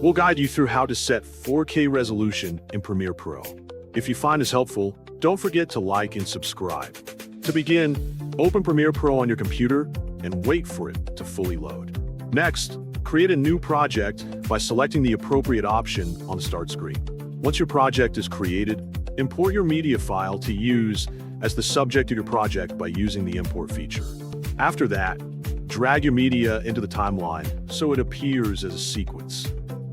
We'll guide you through how to set 4K resolution in Premiere Pro. If you find this helpful, don't forget to like and subscribe. To begin, open Premiere Pro on your computer and wait for it to fully load. Next, create a new project by selecting the appropriate option on the start screen. Once your project is created, import your media file to use as the subject of your project by using the import feature. After that, drag your media into the timeline so it appears as a sequence.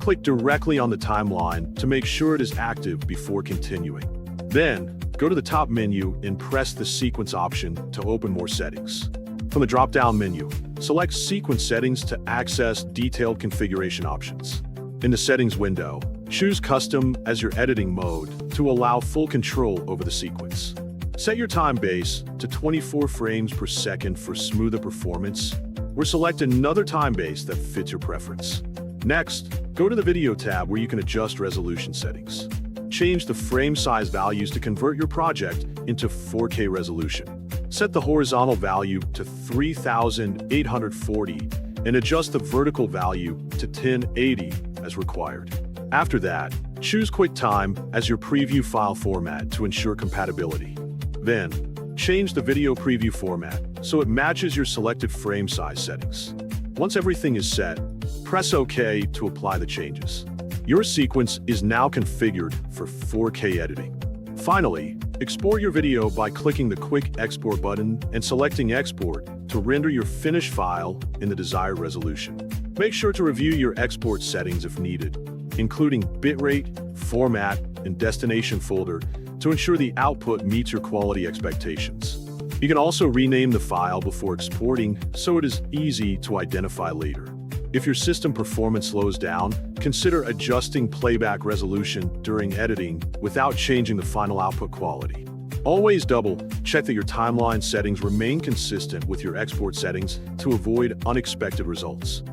Click directly on the timeline to make sure it is active before continuing. Then, go to the top menu and press the sequence option to open more settings. From the drop-down menu, select Sequence Settings to access detailed configuration options. In the Settings window, choose Custom as your editing mode to allow full control over the sequence. Set your time base to 24 frames per second for smoother performance, or select another time base that fits your preference. Next, go to the Video tab where you can adjust resolution settings. Change the frame size values to convert your project into 4K resolution. Set the horizontal value to 3840 and adjust the vertical value to 1080 as required. After that, choose QuickTime as your preview file format to ensure compatibility. Then, change the video preview format so it matches your selected frame size settings. Once everything is set, press OK to apply the changes. Your sequence is now configured for 4K editing. Finally, export your video by clicking the Quick Export button and selecting Export to render your finished file in the desired resolution. Make sure to review your export settings if needed, including bitrate, format, and destination folder to ensure the output meets your quality expectations. You can also rename the file before exporting so it is easy to identify later. If your system performance slows down, consider adjusting playback resolution during editing without changing the final output quality. Always double-check that your timeline settings remain consistent with your export settings to avoid unexpected results.